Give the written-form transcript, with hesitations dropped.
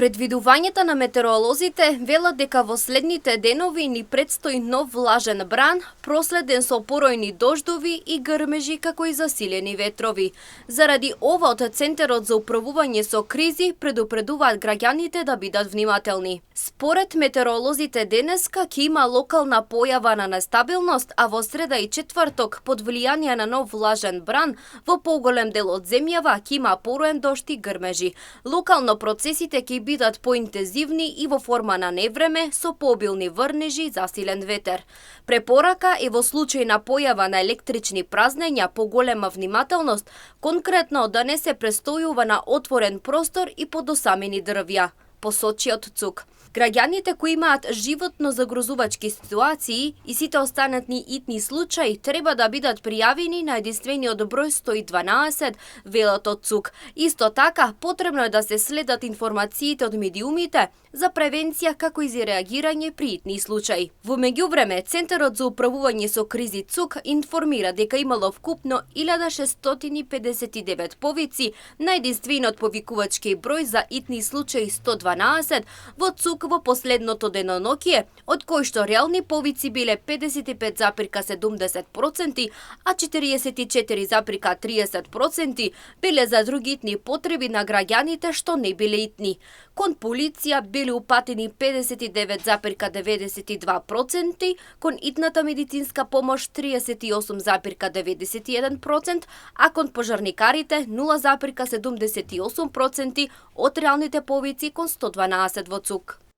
Предвидувањата на метеоролозите велат дека во следните денови ни предстои нов влажен бран, проследен со поројни дождови и грмежи како и засилени ветрови. Заради ова од Центарот за управување со кризи предупредуваат граѓаните да бидат внимателни. Според метеоролозите денеска ќе има локална појава на нестабилност, а во среда и четврток под влијание на нов влажен бран во поголем дел од земјава ќе има пороен дожд и грмежи. Локално процесите ќе бидат поинтензивни и во форма на невреме со пообилни врнежи и засилен ветер. Препорака е во случај на појава на електрични празнења поголема внимателност, конкретно да не се престојува на отворен простор и под осамени дрвја, посочи од ЦУК. Граѓаните кои имаат животно загрозувачки ситуации и сите останатни итни случаи треба да бидат пријавени на единствениот број 112, велат од ЦУК. Исто така, потребно е да се следат информациите од медиумите за превенција како и за реагирање при итни случаи. Во меѓувреме, Центарот за управување со кризи ЦУК информира дека имало вкупно 1659 повици на единствениот повикувачки број за итни случаи 112 во ЦУК во последното деноноќие, од кои што реални повици биле 55,70%, а 44,30% биле за други итни потреби на граѓаните што не биле итни. Кон полиција биле упатени 59,92%, кон итната медицинска помош 38,91%, а кон пожарникарите 0,78% од реалните повици кон 112 во ЦУК.